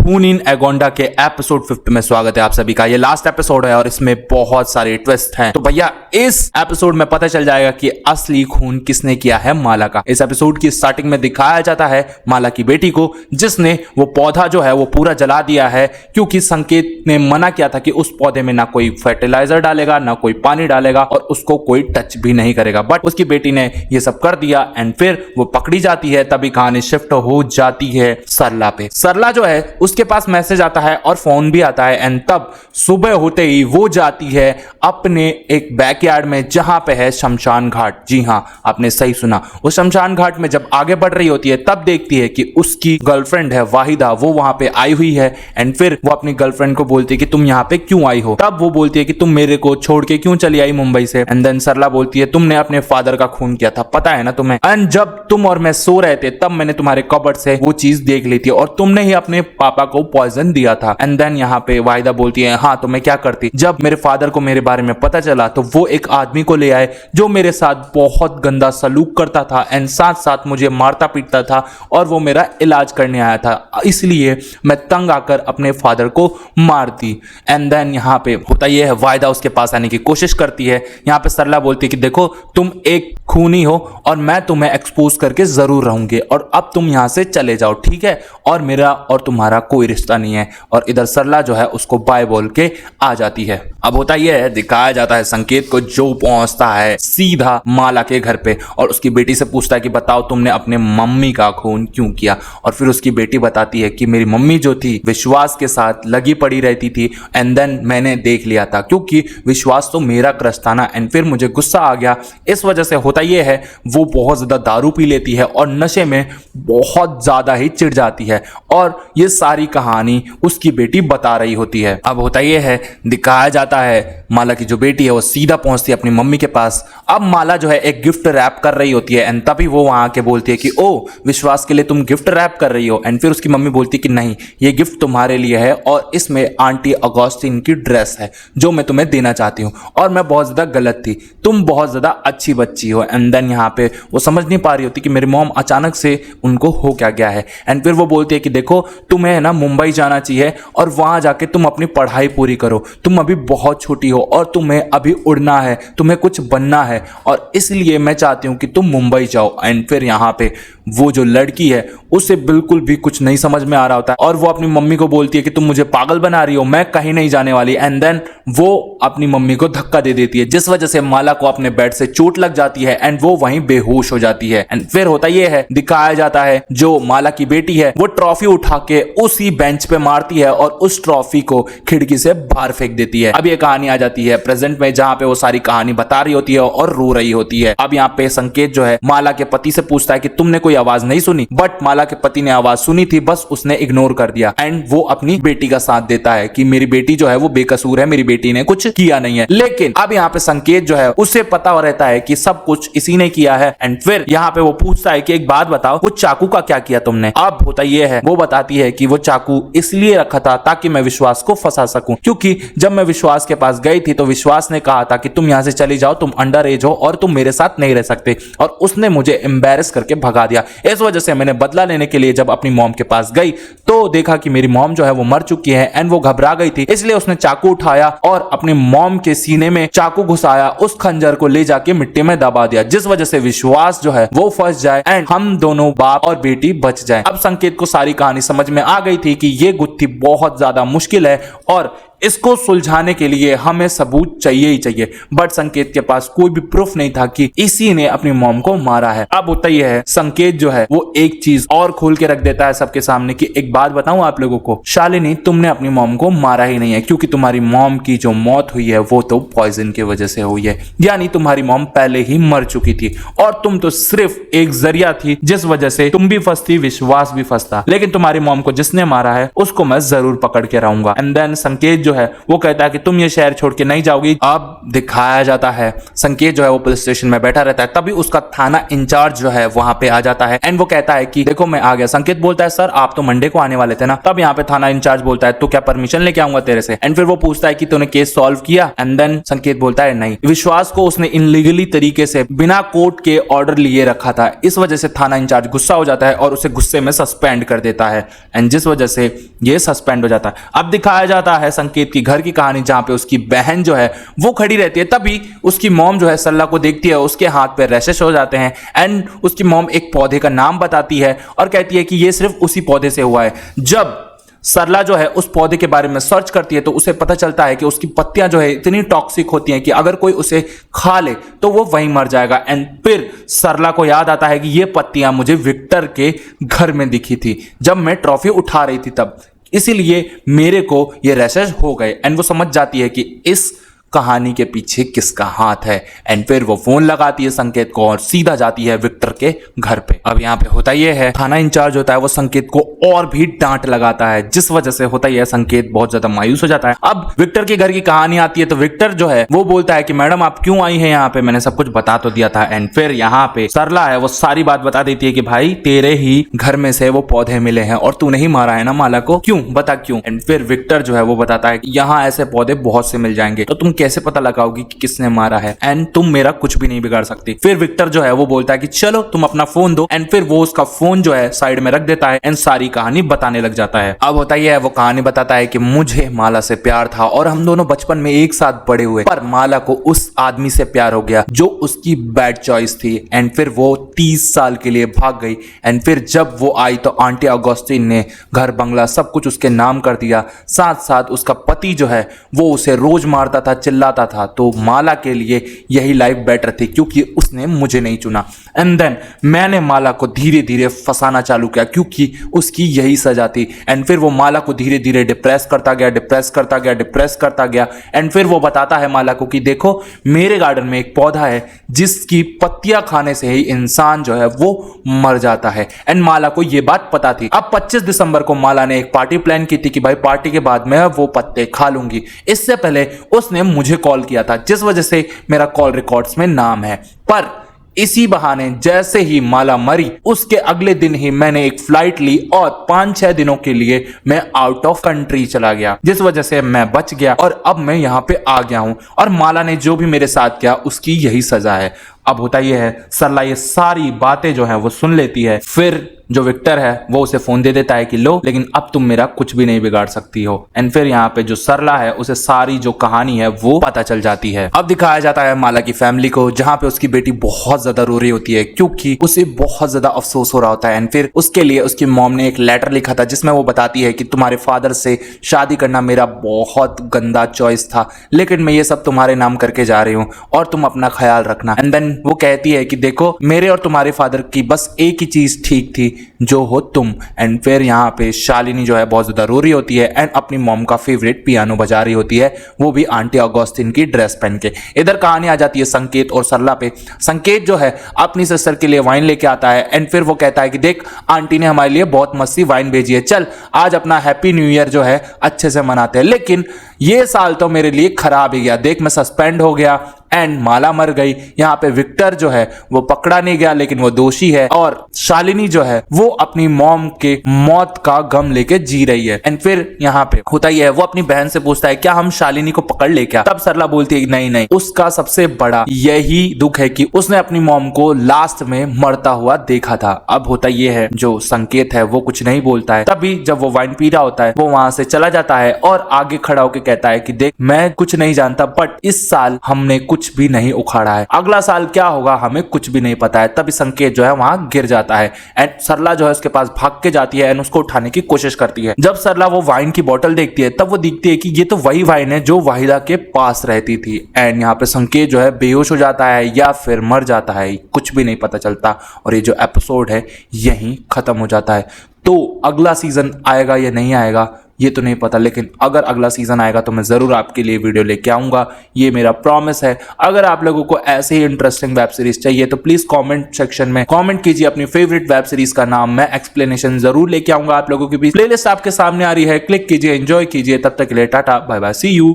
खून इन एगोंडा के एपिसोड 50 में स्वागत है आप सभी का। ये लास्ट एपिसोड है और इसमें बहुत सारे ट्विस्ट हैं। तो भैया इस एपिसोड में पता चल जाएगा कि असली खून किसने किया है माला का। इस एपिसोड की स्टार्टिंग में दिखाया जाता है माला की बेटी को, जिसने वो पौधा जो है वो पूरा जला दिया है, क्योंकि संकेत ने मना किया था कि उस पौधे में ना कोई फर्टिलाइजर डालेगा ना कोई पानी डालेगा और उसको कोई टच भी नहीं करेगा। बट उसकी बेटी ने ये सब कर दिया एंड फिर वो पकड़ी जाती है। तभी कहानी शिफ्ट हो जाती है सरला पे। सरला जो है उसके पास मैसेज आता है और फोन भी आता है एंड तब सुबह होते ही वो जाती है अपने एक बैकयार्ड में जहां पे है शमशान घाट। जी हां, आपने सही सुना। उस शमशान घाट में जब आगे बढ़ रही होती है तब देखती है कि उसकी गर्लफ्रेंड है वाहिदा, वो वहां पे आई हुई है एंड फिर वो अपनी गर्लफ्रेंड को बोलती है कि तुम यहाँ पे क्यों आई हो। तब वो बोलती है कि तुम मेरे को छोड़ के क्यों चली आई मुंबई से। एंड देन सरला बोलती है तुमने अपने फादर का खून किया था, पता है ना तुम्हें। एंड जब तुम और मैं सो रहे थे तब मैंने तुम्हारे कबर्ड से वो चीज देख ली थी और तुमने ही अपने पापा को पॉइजन दिया था। एंड देन यहाँ पे वाहिदा बोलती है हाँ तो मैं क्या करती। जब मेरे फादर को मेरे बारे में पता चला तो वो एक आदमी को ले आए जो मेरे साथ बहुत गंदा सलूक करता था एंड साथ साथ मुझे मारता पीटता था और वो मेरा इलाज करने आया था, इसलिए मैं तंग आकर अपने फादर को मार दी। एंड देन यहाँ पे होता यह है वाहिदा उसके पास आने की कोशिश करती है। यहाँ पे सरला बोलती है कि देखो तुम एक खूनी हो और मैं तुम्हें एक्सपोज करके जरूर रहूंगी और अब तुम यहाँ से चले जाओ, ठीक है, और मेरा और तुम्हारा कोई रिश्ता नहीं है। और इधर सरला जो है उसको बाय बोल के आ जाती है। अब होता यह है, दिखाया जाता है संकेत को जो पहुंचता है सीधा माला के घर पे और उसकी बेटी से पूछता है कि बताओ तुमने अपने मम्मी का खून क्यों किया। और फिर उसकी बेटी बताती है कि मेरी मम्मी जो थी विश्वास के साथ लगी पड़ी रहती थी एंड देन मैंने देख लिया था, क्योंकि विश्वास तो मेरा क्रश था ना, एंड फिर मुझे गुस्सा आ गया। इस वजह से होता यह है वो बहुत ज्यादा दारू पी लेती है और नशे में बहुत ज्यादा ही चिढ़ जाती है और ये सारी कहानी उसकी बेटी बता रही होती है। अब होता यह है, दिखाया जाता है माला की जो बेटी है वो सीधा पहुंचती है अपनी मम्मी के पास। अब माला जो है एक गिफ्ट रैप कर रही होती है एंड तभी वो वहां आके बोलती है कि ओ विश्वास के लिए तुम गिफ्ट रैप कर रही हो। एंड फिर उसकी मम्मी बोलती है कि नहीं, ये गिफ्ट तुम्हारे लिए है और इसमें आंटी अगोस्टिन की ड्रेस है जो मैं तुम्हें देना चाहती हूँ और मैं बहुत ज्यादा गलत थी, तुम बहुत ज्यादा अच्छी बच्ची हो। एंड देन यहाँ पे वो समझ नहीं पा रही होती कि मेरी मॉम अचानक से उनको हो क्या गया है। एंड फिर वो बोलती है कि देखो तुम्हें ना मुंबई जाना चाहिए और वहां जाके तुम अपनी पढ़ाई पूरी करो, तुम अभी बहुत छोटी हो और तुम्हें अभी उड़ना है, तुम्हें कुछ बनना है और इसलिए मैं चाहती हूँ कि तुम मुंबई जाओ। एंड फिर यहाँ पे वो जो लड़की है उसे बिल्कुल भी कुछ नहीं समझ में आ रहा होता है और वो अपनी मम्मी को बोलती है कि तुम मुझे पागल बना रही हो, मैं कहीं नहीं जाने वाली। एंड देन वो अपनी मम्मी को धक्का दे देती है जिस वजह से माला को अपने बेड से चोट लग जाती है एंड वो वहीं बेहोश हो जाती है। एंड फिर होता यह है, दिखाया जाता है जो माला की बेटी है वो ट्रॉफी उठा के उसी बेंच पे मारती है और उस ट्रॉफी को खिड़की से बाहर फेंक देती है। अब ये कहानी आ जाती है प्रेजेंट में जहां पे वो सारी कहानी बता रही होती है और रो रही होती है। अब यहाँ पे संकेत जो है माला के पति से पूछता है कि तुमने कोई आवाज नहीं सुनी, बट माला के पति ने आवाज सुनी थी, बस उसने इग्नोर कर दिया एंड वो अपनी बेटी का साथ देता है कि मेरी बेटी जो है वो बेकसूर है, मेरी बेटी ने कुछ किया नहीं है। लेकिन अब यहाँ पे संकेत जो है उसे पता रहता है कि सब कुछ इसी ने किया है। एंड फिर यहाँ पे वो पूछता है कि एक बात बताओ, वो चाकू का क्या किया तुमने। अब होता यह है, वो बताती है कि वो चाकू इसलिए रखा था ताकि मैं विश्वास को फंसा सकूं, क्योंकि जब मैं विश्वास के पास गई थी तो विश्वास ने कहा था कि तुम यहां से चली जाओ, तुम अंडर एज हो और तुम मेरे साथ नहीं रह सकते, और उसने मुझे एम्बैरेस करके भगा दिया। इस वजह से मैंने बदला लेने के लिए जब अपनी मॉम के पास गई तो देखा कि मेरी मॉम जो है वो मर चुकी है एंड वो घबरा गई थी, इसलिए उसने चाकू उठाया और अपनी मॉम के सीने में चाकू घुसाया, उस खंजर को ले जाके मिट्टी में दबा दिया, जिस वजह से विश्वास जो है वो फंस जाए एंड हम दोनों बाप और बेटी बच जाए। अब संकेत को सारी कहानी समझ में आ गई थी कि ये गुत्थी बहुत ज्यादा मुश्किल है और इसको सुलझाने के लिए हमें सबूत चाहिए ही चाहिए, बट संकेत के पास कोई भी प्रूफ नहीं था कि इसी ने अपनी मॉम को मारा है। अब होता यह है, संकेत जो है वो एक चीज और खोल के रख देता है सबके सामने कि एक बात बताऊं आप लोगों को, शालिनी तुमने अपनी मॉम को मारा ही नहीं है, क्योंकि तुम्हारी मॉम की जो मौत हुई है वो तो पॉइजन की वजह से हुई है, यानी तुम्हारी मॉम पहले ही मर चुकी थी और तुम तो सिर्फ एक जरिया थी जिस वजह से तुम भी फंसती, विश्वास भी फंसता। लेकिन तुम्हारी मॉम को जिसने मारा है उसको मैं जरूर पकड़ के रहूंगा। एंड देन संकेत जो है वो कहता है कि तुम ये शहर छोड़ के नहीं जाओगी। अब दिखाया जाता है संकेत जो है वो पुलिस स्टेशन में बैठा रहता है, तभी उसका थाना इंचार्ज जो है वहां पे आ जाता है एंड वो कहता है कि देखो मैं आ गया। संकेत बोलता है सर आप तो मंडे को आने वाले थे ना। तब यहाँ पे थाना इंचार्ज बोलता है तो क्या परमिशन लेके आऊंगा तेरे से। एंड फिर वो पूछता है कि तूने केस सॉल्व किया। एंड देन संकेत बोलता है नहीं, विश्वास को उसने इनलीगली तरीके से बिना कोर्ट के ऑर्डर लिए रखा था। इस वजह से थाना इंचार्ज गुस्सा हो जाता है और उसे गुस्से में सस्पेंड कर देता है एंड जिस वजह से ये सस्पेंड हो जाता है। अब दिखाया जाता है संकेत की घर की कहानी जहां पे उसकी बहन जो है वो खड़ी रहती है। तभी उसकी मॉम जो है सरला को देखती है, उसके हाथ पे रैशेस हो जाते हैं एंड उसकी मॉम एक पौधे का नाम बताती है और कहती है कि ये सिर्फ उसी पौधे से हुआ है। जब सरला जो है उस पौधे के बारे में सर्च करती है तो उसे पता चलता है कि उसकी पत्तियां जो है इतनी टॉक्सिक होती हैं कि अगर कोई उसे खा ले तो वो वहीं मर जाएगा। एंड फिर सरला को याद आता है कि ये पत्तियां मुझे विक्टर के घर में दिखी थी जब मैं ट्रॉफी उठा रही थी तब, इसीलिए मेरे को ये रैशेस हो गए। एंड वो समझ जाती है कि इस कहानी के पीछे किसका हाथ है। एंड फिर वो फोन लगाती है संकेत को और सीधा जाती है विक्टर के घर पे। अब यहाँ पे होता ये है, थाना इंचार्ज होता है वो संकेत को और भी डांट लगाता है, जिस वजह से होता ही है संकेत बहुत ज्यादा मायूस हो जाता है। अब विक्टर की घर की कहानी आती है तो विक्टर जो है वो बोलता है कि मैडम आप क्यों आई है यहाँ पे, मैंने सब कुछ बता तो दिया था। एंड फिर यहाँ पे सरला है वो सारी बात बता देती है कि भाई तेरे ही घर में से वो पौधे मिले हैं और तूने ही मारा है ना माला को, क्यों बता क्यों। एंड फिर विक्टर जो है वो बताता है कि यहाँ ऐसे पौधे बहुत से मिल जाएंगे तो तुम कैसे पता लगाओगी कि किसने मारा है एंड तुम मेरा कुछ भी नहीं बिगाड़ सकती। फिर विक्टर जो है वो बोलता है कि चलो तुम अपना फोन दो। एंड फिर वो उसका फोन जो है साइड में रख देता है एंड सारी कहानी बताने लग जाता है। अब होता ही है वो कहानी बताता है कि मुझे माला से प्यार था और हम दोनों बचपन में एक साथ बड़े हुए, पर माला को उस आदमी से प्यार हो गया जो उसकी बैड चॉइस थी। एंड फिर वो 30 साल के लिए भाग गई। एंड फिर जब वो आई तो आंटी अगोस्टिन ने घर बंगला सब कुछ उसके नाम कर दिया, साथ साथ उसका पति जो है वो उसे रोज मारता था, चिल्लाता था। तो माला के लिए यही लाइफ बेटर थी क्योंकि उसने मुझे नहीं चुना। एंड देन मैंने माला को धीरे धीरे फंसाना चालू किया क्योंकि उसकी यही सजा थी। एंड फिर वो माला को धीरे धीरे डिप्रेस करता गया। एंड फिर वो बताता है माला को कि देखो मेरे गार्डन में एक पौधा है जिसकी पत्तियां खाने से ही इंसान जो है वो मर जाता है। एंड माला को ये बात पता थी। अब 25 दिसंबर को माला ने एक पार्टी प्लान की थी कि भाई पार्टी के बाद मैं वो पत्ते खा लूंगी। इससे पहले उसने मुझे कॉल किया था जिस वजह से मेरा कॉल रिकॉर्ड्स में नाम है। पर इसी बहाने जैसे ही माला मरी उसके अगले दिन ही मैंने एक फ्लाइट ली और 5-6 दिनों के लिए मैं आउट ऑफ कंट्री चला गया, जिस वजह से मैं बच गया और अब मैं यहाँ पे आ गया हूँ और माला ने जो भी मेरे साथ किया उसकी यही सजा है। अब होता यह है सरला ये सारी बातें जो है वो सुन लेती है। फिर जो विक्टर है वो उसे फोन दे देता है कि लो लेकिन अब तुम मेरा कुछ भी नहीं बिगाड़ सकती हो। एंड फिर यहाँ पे जो सरला है उसे सारी जो कहानी है वो पता चल जाती है। अब दिखाया जाता है माला की फैमिली को जहाँ पे उसकी बेटी बहुत ज्यादा रो रही होती है क्योंकि उसे बहुत ज्यादा अफसोस हो रहा होता है। एंड फिर उसके लिए उसकी मॉम ने एक लेटर लिखा था जिसमें वो बताती है कि तुम्हारे फादर से शादी करना मेरा बहुत गंदा चॉइस था लेकिन मैं ये सब तुम्हारे नाम करके जा रही हूँ और तुम अपना ख्याल रखना। एंड देन वो कहती है कि देखो मेरे और तुम्हारे फादर की बस एक ही चीज ठीक थी जो हो तुम। एंड फिर यहाँ पे शालिनी जो है बहुत ज्यादा रो रही होती है एंड अपनी मॉम का फेवरेट पियानो बजा रही होती है, वो भी आंटी अगोस्टिन की ड्रेस पहन के। इधर कहानी आ जाती है संकेत और सरला पे। संकेत जो है अपनी सिस्टर के लिए वाइन लेके आता है एंड फिर वो कहता है कि देख आंटी ने हमारे लिए बहुत मस्ती वाइन भेजी है, चल आज अपना हैप्पी न्यू ईयर जो है अच्छे से मनाते हैं। लेकिन ये साल तो मेरे लिए खराब ही गया, देख मैं सस्पेंड हो गया एंड माला मर गई। यहाँ पे विक्टर जो है वो पकड़ा नहीं गया लेकिन वो दोषी है और शालिनी जो है वो अपनी मॉम के मौत का गम लेके जी रही है। एंड फिर यहाँ पे होता ही है वो अपनी बहन से पूछता है क्या हम शालिनी को पकड़ ले क्या। तब सरला बोलती है नहीं नहीं, उसका सबसे बड़ा यही दुख है कि उसने अपनी मॉम को लास्ट में मरता हुआ देखा था। अब होता ये है जो संकेत है वो कुछ नहीं बोलता है। तभी जब वो वाइन पी रहा होता है वो वहां से चला जाता है और आगे खड़ा होकर कहता है कि देख मैं कुछ नहीं जानता बट इस साल हमने कुछ भी नहीं उखाड़ा है, अगला साल क्या होगा हमें कुछ भी नहीं पता है। तभी संकेत जो है वहां गिर जाता है एंड सरला जो है उसके पास भाग के जाती है एंड उसको उठाने की कोशिश करती है। जब सरला वो वाइन की बोतल देखती है तब वो दिखती है कि ये तो वही वाइन है जो वाहिदा के पास रहती थी। एंड यहाँ पे संकेत जो है बेहोश हो जाता है या फिर मर जाता है, कुछ भी नहीं पता चलता और ये जो एपिसोड है यहीं खत्म हो जाता है। तो अगला सीजन आएगा या नहीं आएगा ये तो नहीं पता, लेकिन अगर अगला सीजन आएगा तो मैं जरूर आपके लिए वीडियो लेके आऊंगा, ये मेरा प्रॉमिस है। अगर आप लोगों को ऐसे ही इंटरेस्टिंग वेब सीरीज चाहिए तो प्लीज कमेंट सेक्शन में कमेंट कीजिए अपनी फेवरेट वेब सीरीज का नाम, मैं एक्सप्लेनेशन जरूर लेके आऊंगा आप लोगों के बीच। प्लेलिस्ट आपके सामने आ रही है, क्लिक कीजिए, एंजॉय कीजिए। तब तक के लिए tata bye bye, see you.